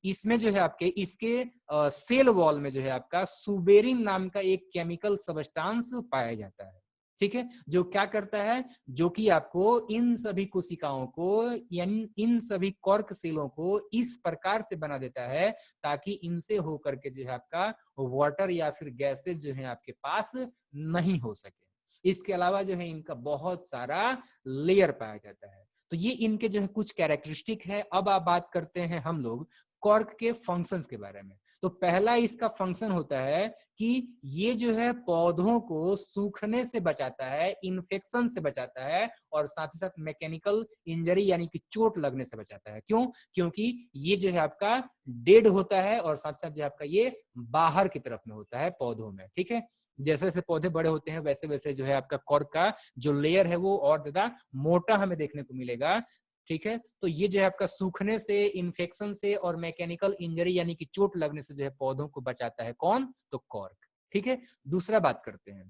इसमें जो है आपके इसके सेल वॉल में जो है आपका सुबेरिन नाम का एक केमिकल सबस्टांस पाया जाता है। ठीक है, जो क्या करता है, जो कि आपको इन सभी कोशिकाओं को यानी इन सभी कॉर्क सेलों को इस प्रकार से बना देता है ताकि इनसे होकर के जो है आपका वाटर या फिर गैसेज जो है आपके पास नहीं हो सके। इसके अलावा जो है इनका बहुत सारा लेयर पाया जाता है। तो ये इनके जो है कुछ कैरेक्टरिस्टिक है। अब आप बात करते हैं हम लोग कॉर्क के फंक्शंस के बारे में। तो पहला इसका फंक्शन होता है कि ये जो है पौधों को सूखने से बचाता है, इन्फेक्शन से बचाता है, और साथ ही साथ मैकेनिकल इंजरी यानी कि चोट लगने से बचाता है। क्यों? क्योंकि ये जो है आपका डेड होता है और साथ साथ जो है आपका ये बाहर की तरफ में होता है पौधों में। ठीक है, जैसे जैसे पौधे बड़े होते हैं वैसे वैसे जो है आपका कॉर्क का जो लेयर है वो और ज्यादा मोटा हमें देखने को मिलेगा। ठीक है, तो ये जो है आपका सूखने से, इन्फेक्शन से और मैकेनिकल इंजरी यानी कि चोट लगने से जो है पौधों को बचाता है। कौन? तो कॉर्क। ठीक है, दूसरा बात करते हैं।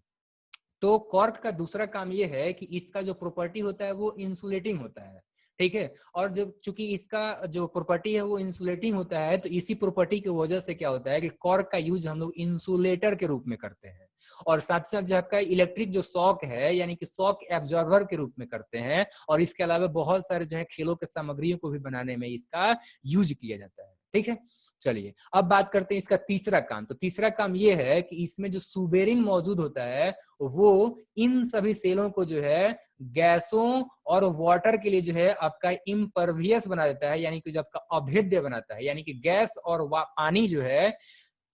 तो कॉर्क का दूसरा काम ये है कि इसका जो प्रॉपर्टी होता है वो इंसुलेटिंग होता है। ठीक है, और जब चूंकि इसका जो प्रॉपर्टी है वो इंसुलेटिंग होता है, तो इसी प्रॉपर्टी की वजह से क्या होता है कि कॉर्क का यूज हम लोग इंसुलेटर के रूप में करते हैं, और साथ साथ जो आपका इलेक्ट्रिक जो शॉक है यानी कि शॉक एब्जॉर्बर के रूप में करते हैं। और इसके अलावा बहुत सारे जो है खेलों के सामग्रियों को भी बनाने में इसका यूज किया जाता है। ठीक है, चलिए अब बात करते हैं इसका तीसरा काम। तो तीसरा काम ये है कि इसमें जो सुबेरिन मौजूद होता है वो इन सभी सेलों को जो है गैसों और वाटर के लिए जो है आपका इम्परवियस बना देता है, यानी कि जो आपका अभेद्य बनाता है। यानी कि गैस और पानी जो है,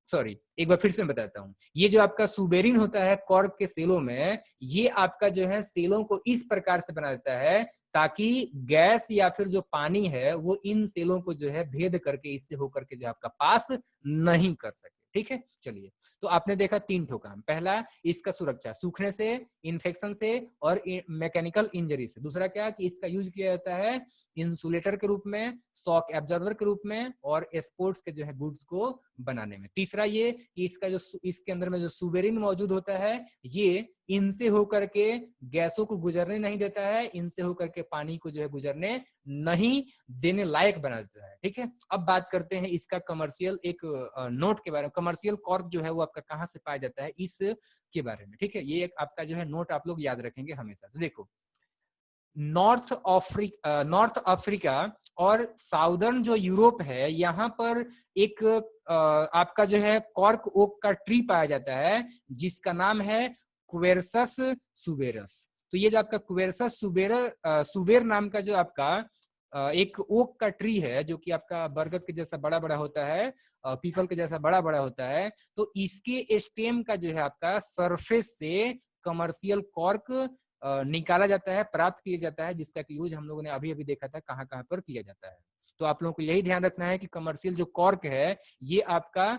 सॉरी एक बार फिर से मैं बताता हूँ, ये जो आपका सुबेरिन होता है कॉर्क के सेलों में, ये आपका जो है सेलों को इस प्रकार से बना देता है ताकि गैस या फिर जो पानी है वो इन सेलों को जो है भेद करके इससे होकर के जो आपका पास नहीं कर सके। ठीक है, चलिए तो आपने देखा तीन ठो काम। पहला इसका सुरक्षा, सूखने से, इन्फेक्शन से और मैकेनिकल इंजरी से। दूसरा क्या कि इसका यूज किया जाता है इंसुलेटर के रूप में, शॉक एब्जॉर्बर के रूप में और स्पोर्ट्स के जो है गुड्स को बनाने में। तीसरा ये कि इसका जो इसके अंदर में जो सुबेरिन मौजूद होता है ये इनसे होकर के गैसों को गुजरने नहीं देता है, इनसे होकर के पानी को जो है गुजरने नहीं देने लायक बना देता है। ठीक है, अब बात करते हैं इसका कमर्शियल एक नोट के बारे में। कमर्शियल कॉर्क जो है वो आपका कहाँ से पाया जाता है इस के बारे में। ठीक है, ये एक आपका जो है नोट आप लोग याद रखेंगे हमेशा। तो देखो, नॉर्थ अफ्रीका और साउदर्न जो यूरोप है, यहाँ पर एक आपका जो है कॉर्क ओक का ट्री पाया जाता है जिसका नाम है क्वेरसस सुबेरस। तो ये जो आपका क्वेरसस सुबेर नाम का जो आपका एक ओक का ट्री है जो कि आपका बरगद के जैसा बड़ा बड़ा होता है, पीपल के जैसा बड़ा बड़ा होता है, तो इसके स्टेम का जो है आपका सरफेस से कमर्शियल कॉर्क निकाला जाता है, प्राप्त किया जाता है, जिसका यूज हम लोगों ने अभी अभी देखा था कहाँ कहाँ पर किया जाता है। तो आप लोगों को यही ध्यान रखना है कि कमर्शियल जो कॉर्क है ये आपका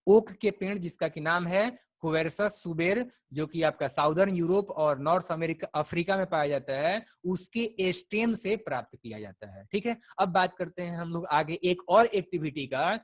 ओक के पेड़ जिसका कि नाम है क्वेरसस सुबेर, जो कि आपका साउदर्न यूरोप और नॉर्थ अफ्रीका में पाया जाता है, उसके स्टेम से प्राप्त किया जाता है। ठीक है, अब बात करते हैं हम लोग आगे एक और एक्टिविटी का,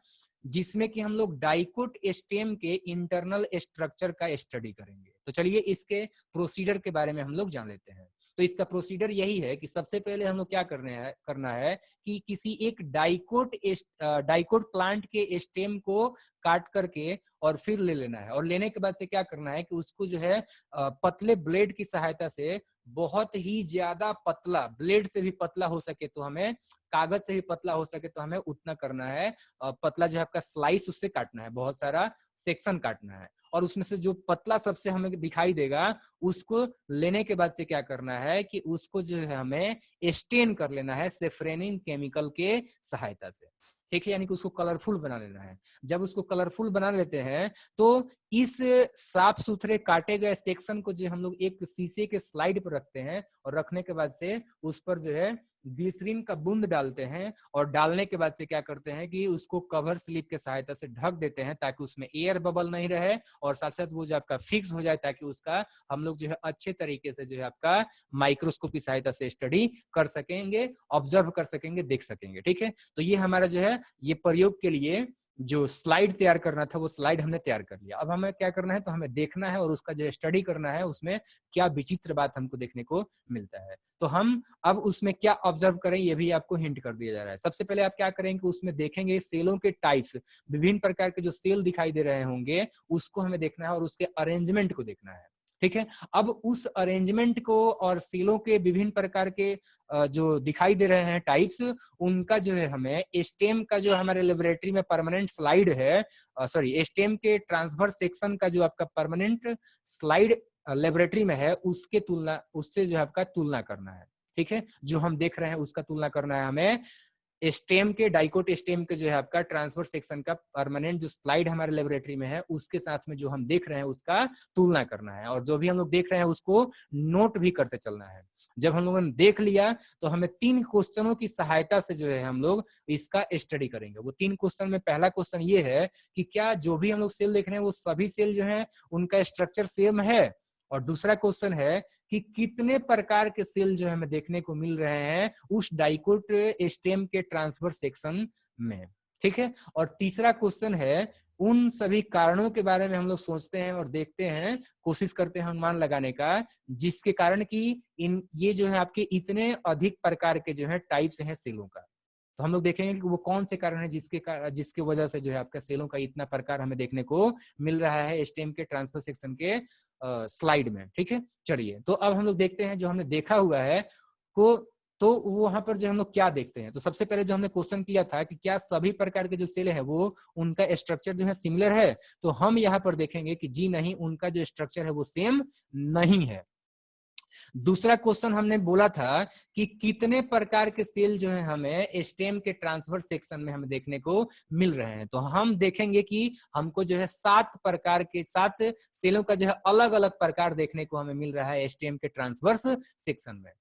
जिसमें कि हम लोग डाइकोट स्टेम के इंटरनल स्ट्रक्चर का स्टडी करेंगे। तो चलिए इसके प्रोसीजर के बारे में हम लोग जान लेते हैं। तो इसका प्रोसीजर यही है कि सबसे पहले हम लोग क्या करना है कि किसी एक डाइकोट प्लांट के स्टेम को काट करके और फिर ले लेना है, और लेने के बाद से क्या करना है कि उसको जो है पतले ब्लेड की सहायता से बहुत ही ज्यादा पतला, ब्लेड से भी पतला हो सके तो हमें, कागज से भी पतला हो सके तो हमें उतना करना है, पतला जो है आपका स्लाइस उससे काटना है, बहुत सारा सेक्शन काटना है, और उसमें से जो पतला सबसे हमें दिखाई देगा उसको लेने के बाद से क्या करना है कि उसको जो है हमें स्टेन कर लेना है सेफ्रेनिन केमिकल के सहायता से, ठीक है, यानी कि उसको कलरफुल बना लेना है। जब उसको कलरफुल बना लेते हैं तो इस साफ सुथरे काटे गए सेक्शन को जो हम लोग एक शीशे के स्लाइड पर रखते हैं, और रखने के बाद से उस पर जो है ग्लिसरीन का बूंद डालते हैं, और डालने के बाद से क्या करते हैं कि उसको कवर स्लिप के सहायता से ढक देते हैं ताकि उसमें एयर बबल नहीं रहे, और साथ साथ वो जो आपका फिक्स हो जाए ताकि उसका हम लोग जो है अच्छे तरीके से जो है आपका माइक्रोस्कोप की सहायता से स्टडी कर सकेंगे, ऑब्जर्व कर सकेंगे, देख सकेंगे, ठीक है। तो ये हमारा जो है ये प्रयोग के लिए जो स्लाइड तैयार करना था वो स्लाइड हमने तैयार कर लिया। अब हमें क्या करना है, तो हमें देखना है और उसका जो स्टडी करना है उसमें क्या विचित्र बात हमको देखने को मिलता है। तो हम अब उसमें क्या ऑब्जर्व करें ये भी आपको हिंट कर दिया जा रहा है। सबसे पहले आप क्या करेंगे, उसमें देखेंगे सेलों के टाइप्स, विभिन्न प्रकार के जो सेल दिखाई दे रहे होंगे उसको हमें देखना है और उसके अरेंजमेंट को देखना है, ठीक है। अब उस अरेंजमेंट को और सेलों के विभिन्न प्रकार के जो दिखाई दे रहे हैं टाइप्स, उनका जो है हमें स्टेम का जो हमारे लेबोरेटरी में परमानेंट स्लाइड है, सॉरी स्टेम के ट्रांसवर्स सेक्शन का जो आपका परमानेंट स्लाइड लेबोरेटरी में है उसके तुलना, उससे जो है आपका तुलना करना है, ठीक है। जो हम देख रहे हैं उसका तुलना करना है हमें स्टेम के, डाइकोट स्टेम के जो है आपका ट्रांसफर सेक्शन का परमानेंट जो स्लाइड हमारे लेबोरेटरी में है उसके साथ में जो हम देख रहे हैं उसका तुलना करना है, और जो भी हम लोग देख रहे हैं उसको नोट भी करते चलना है। जब हम लोगों ने देख लिया तो हमें 3 क्वेश्चनों की सहायता से जो है हम लोग इसका स्टडी करेंगे। वो 3 क्वेश्चन में पहला क्वेश्चन ये है कि क्या जो भी हम लोग सेल देख रहे हैं वो सभी सेल जो है उनका स्ट्रक्चर सेम है, और दूसरा क्वेश्चन है कि कितने प्रकार के सेल जो हमें देखने को मिल रहे हैं उस डाइकोट स्टेम के ट्रांसफर सेक्शन में, ठीक है। और तीसरा क्वेश्चन है उन सभी कारणों के बारे में हम लोग सोचते हैं और देखते हैं, कोशिश करते हैं अनुमान लगाने का, जिसके कारण कि इन ये जो है आपके इतने अधिक प्रकार के जो है टाइप्स हैं सेलों का। तो हम लोग देखेंगे कि वो कौन से कारण है जिसके वजह से जो है आपका सेलों का इतना प्रकार हमें देखने को मिल रहा है स्टेम के ट्रांसफर सेक्शन के स्लाइड में, ठीक है। चलिए तो अब हम लोग देखते हैं जो हमने देखा हुआ है को, तो वहां पर जो हम लोग क्या देखते हैं। तो सबसे पहले जो हमने क्वेश्चन किया था कि क्या सभी प्रकार के जो सेल है वो उनका स्ट्रक्चर जो है सिमिलर है, तो हम यहाँ पर देखेंगे कि जी नहीं, उनका जो स्ट्रक्चर है वो सेम नहीं है। दूसरा क्वेश्चन हमने बोला था कि कितने प्रकार के सेल जो है हमें स्टेम के ट्रांसफर सेक्शन में हमें देखने को मिल रहे हैं, तो हम देखेंगे कि हमको जो है 7 प्रकार के 7 सेलों का जो है अलग अलग प्रकार देखने को हमें मिल रहा है स्टेम के ट्रांसवर्स सेक्शन में।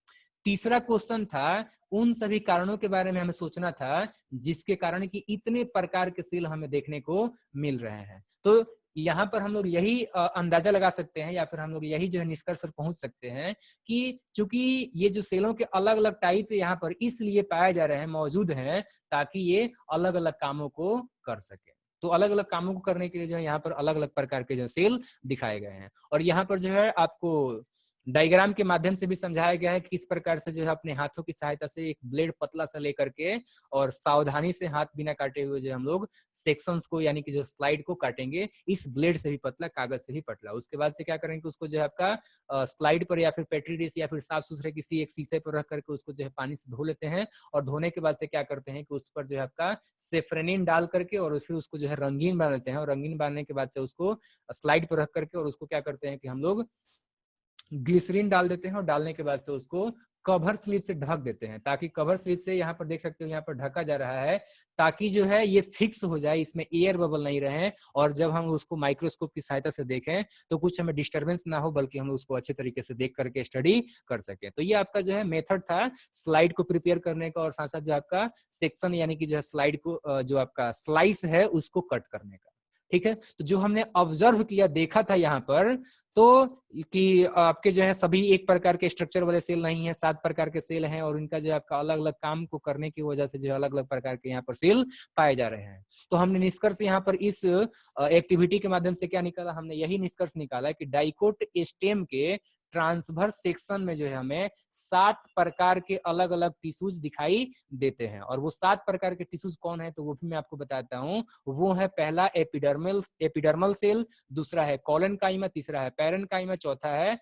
तीसरा क्वेश्चन था उन सभी कारणों के बारे में हमें सोचना था जिसके कारण कि इतने प्रकार के सेल हमें देखने को मिल रहे हैं। तो यहाँ पर हम लोग यही अंदाजा लगा सकते हैं या फिर हम लोग यही जो है निष्कर्ष पर पहुंच सकते हैं कि चूंकि ये जो सेलों के अलग अलग टाइप यहाँ पर इसलिए पाए जा रहे हैं, मौजूद हैं, ताकि ये अलग अलग कामों को कर सके। तो अलग अलग कामों को करने के लिए जो है यहाँ पर अलग अलग प्रकार के जो सेल दिखाए गए हैं, और यहाँ पर जो है आपको डायग्राम के माध्यम से भी समझाया गया है कि किस प्रकार से जो है अपने हाथों की सहायता से एक ब्लेड पतला सा लेकर के और सावधानी से हाथ बिना काटे हुए जो हम लोग सेक्शंस को यानी कि जो स्लाइड को काटेंगे, इस ब्लेड से भी पतला, कागज से भी पतला। उसके बाद से क्या करेंगे, उसको जो है आपका स्लाइड पर या फिर पेट्री डिश या फिर साफ सुथरे किसी एक शीशे पर रख करके उसको जो है पानी से धो लेते हैं, और धोने के बाद से क्या करते हैं कि उस पर जो है आपका सेफ्रेनिन डाल करके और फिर उसको जो है रंगीन बना लेते हैं, और रंगीन बनाने के बाद से उसको स्लाइड पर रख करके और उसको क्या करते हैं कि हम लोग ग्लिसरीन डाल देते हैं, और डालने के बाद से उसको कवर स्लिप से ढक देते हैं, ताकि कवर स्लिप से यहाँ पर देख सकते हो यहाँ पर ढका जा रहा है ताकि जो है ये फिक्स हो जाए, इसमें एयर बबल नहीं रहे, और जब हम उसको माइक्रोस्कोप की सहायता से देखें तो कुछ हमें डिस्टरबेंस ना हो, बल्कि हम उसको अच्छे तरीके से देख करके स्टडी कर सके। तो ये आपका जो है मेथड था स्लाइड को प्रिपेयर करने का, और साथ साथ जो आपका सेक्शन यानी कि जो है स्लाइड को जो आपका स्लाइस है उसको कट करने का, ठीक है। तो जो हमने ऑब्जर्व किया, देखा था यहाँ पर, तो कि आपके जो है सभी एक प्रकार के स्ट्रक्चर वाले सेल नहीं है, 7 प्रकार के सेल हैं, और इनका जो है आपका अलग अलग काम को करने की वजह से जो अलग अलग प्रकार के यहाँ पर सेल पाए जा रहे हैं। तो हमने निष्कर्ष यहाँ पर इस एक्टिविटी के माध्यम से क्या निकाला, हमने यही निष्कर्ष निकाला कि डाइकोट स्टेम के ट्रांसवर्स सेक्शन में जो है हमें 7 प्रकार के अलग अलग टिश्यूज दिखाई देते हैं। और वो 7 प्रकार के टिश्यूज कौन है तो वो भी मैं आपको बताता हूँ। वो है पहला एपिडर्मल सेल, दूसरा है कॉलन-काइमा, तीसरा है पैरेन्काइमा, चौथा है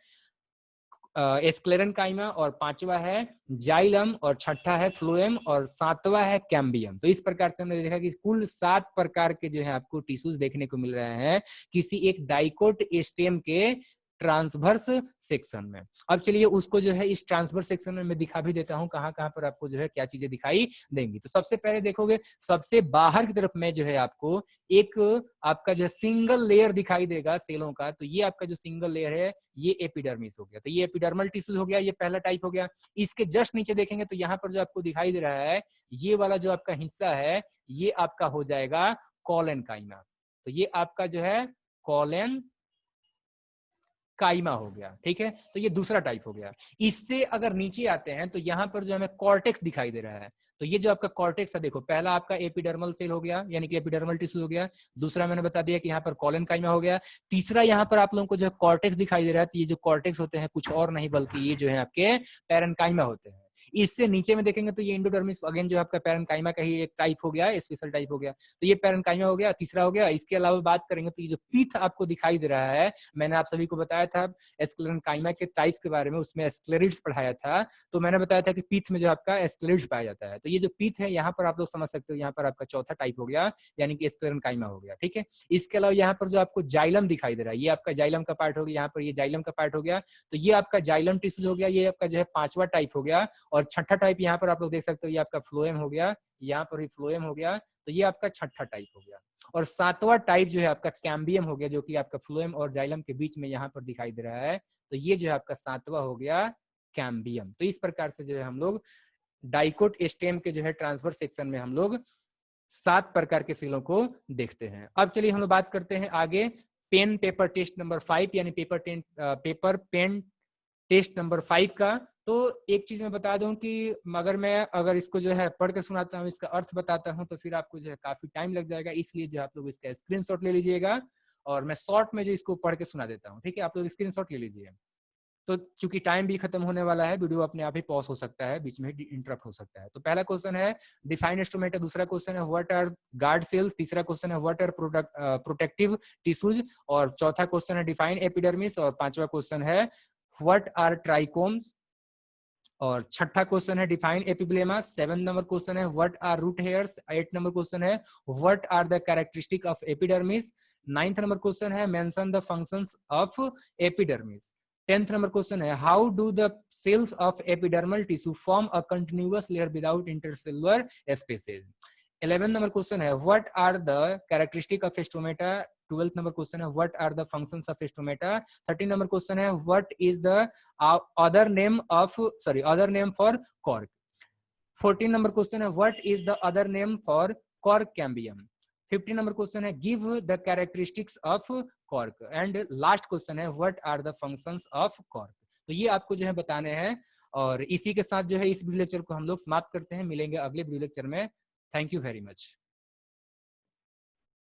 स्क्लेरेन्काइमा और पांचवा है जाइलम और छठा है फ्लोएम और सातवां है कैम्बियम। तो इस प्रकार से हमने देखा कि कुल 7 प्रकार के जो है आपको टिश्यूज देखने को मिल रहे हैं किसी एक डाइकोट स्टेम के ट्रांसवर्स सेक्शन में। अब चलिए उसको जो है इस ट्रांसवर्स सेक्शन में मैं दिखा भी देता हूं कहां कहां पर आपको जो है क्या चीजें दिखाई देंगी। तो सबसे पहले देखोगे सबसे बाहर की तरफ में जो है आपको एक आपका जो सिंगल लेयर दिखाई देगा सेलों का। तो ये आपका जो सिंगल लेयर है ये एपिडर्मिस हो गया। तो ये एपिडर्मल टिश्यू हो गया, ये पहला टाइप हो गया। इसके जस्ट नीचे देखेंगे तो यहाँ पर जो आपको दिखाई दे रहा है ये वाला जो आपका हिस्सा है ये आपका हो जाएगा कॉलेनकाइमा। तो ये आपका जो है कॉलेन काइमा हो गया, ठीक है। तो ये दूसरा टाइप हो गया। इससे अगर नीचे आते हैं तो यहाँ पर जो हमें कॉर्टेक्स दिखाई दे रहा है। तो ये जो आपका कॉर्टेक्स है देखो, पहला आपका एपिडर्मल सेल हो गया यानी कि एपिडर्मल टिश्यू हो गया, दूसरा मैंने बता दिया कि यहाँ पर कॉलेनकाइमा हो गया, तीसरा यहाँ पर आप लोगों को जो कॉर्टेक्स दिखाई दे रहा है। तो ये जो कॉर्टेक्स होते हैं कुछ और नहीं बल्कि ये जो है आपके पैरेन्काइमा होते हैं। इससे नीचे में देखेंगे तो ये एंडोडर्मिस अगेन जो आपका पैरेन्काइमा का ही एक टाइप हो गया, स्पेशल टाइप हो गया। तो ये पैरेन्काइमा हो गया, तीसरा हो गया। इसके अलावा बात करेंगे तो ये जो पीथ आपको दिखाई दे रहा है, मैंने आप सभी को बताया था स्क्लेरेन्काइमा के टाइप्स के बारे में, उसमें स्क्लेरिड्स पढ़ाया था। तो मैंने बताया था कि पीथ में जो आपका स्क्लेरिड्स पाया जाता है। तो ये जो पीथ है यहाँ पर आप लोग समझ सकते हो, यहाँ पर आपका चौथा टाइप हो गया यानी कि स्क्लेरेन्काइमा हो गया, ठीक है। इसके अलावा यहाँ पर जो आपको जाइलम दिखाई दे रहा है ये आपका जाइलम का पार्ट हो गया, यहाँ पर ये जाइलम का पार्ट हो गया। तो ये आपका जाइलम टिश्यू हो गया, ये आपका जो है पांचवा टाइप हो गया। और छठा टाइप यहाँ पर आप लोग देख सकते हो ये आपका फ्लोएम हो गया, यहाँ पर भी फ्लोएम हो गया। तो ये आपका छठा टाइप हो गया। और सातवां टाइप जो है आपका कैम्बियम हो गया, जो कि आपका फ्लोएम और जाइलम के बीच में यहाँ पर दिखाई दे रहा है। तो ये जो है आपका सातवां हो गया कैम्बियम। तो इस प्रकार से जो है हम लोग डाइकोट स्टेम के जो है ट्रांसफर सेक्शन में हम लोग 7 प्रकार के सेलों को देखते हैं। अब चलिए हम लोग बात करते हैं आगे पेन पेपर टेस्ट नंबर 5 यानी पेपर पेन टेस्ट नंबर 5 का। तो एक चीज मैं बता दूं कि अगर इसको जो है पढ़ के सुनाता हूँ, इसका अर्थ बताता हूँ, तो फिर आपको जो है काफी टाइम लग जाएगा। इसलिए जो आप लोग इसका स्क्रीनशॉट ले लीजिएगा और मैं शॉर्ट में जो इसको पढ़ के सुना देता हूँ, ठीक है। आप लोग स्क्रीनशॉट ले लीजिए। तो चूंकि टाइम भी खत्म होने वाला है, वीडियो अपने आप ही पॉज हो सकता है, बीच में इंटरप्ट हो सकता है। तो पहला क्वेश्चन है डिफाइन स्टोमेटा, दूसरा क्वेश्चन है व्हाट आर गार्ड सेल्स, तीसरा क्वेश्चन है व्हाट आर प्रोटेक्टिव टिश्यूज, और चौथा क्वेश्चन है डिफाइन एपिडर्मिस, और पांचवा क्वेश्चन है व्हाट आर ट्राइकोम्स, और छठा क्वेश्चन है डिफाइन एपिब्लेमा, 7 नंबर क्वेश्चन है what are root hairs, 8 number question है what are the characteristic of epidermis, 9th number question है mention the functions of epidermis, 10th number question है how do the cells of epidermal tissue form a continuous layer without intercellular spaces, 11th number question है what are the characteristic of stomata, 12th number question है what are the functions of stomata, 13 number question है what is the other name for cork, 14 number question है what is the other name for cork cambium, 15 number question है give the characteristics of cork, and last question है what are the functions of cork. तो ये आपको जो है बताने हैं। और इसी के साथ जो है इस वीडियो लेक्चर को हम लोग समाप्त करते हैं। मिलेंगे अगले वीडियो लेक्चर में। Thank you very much.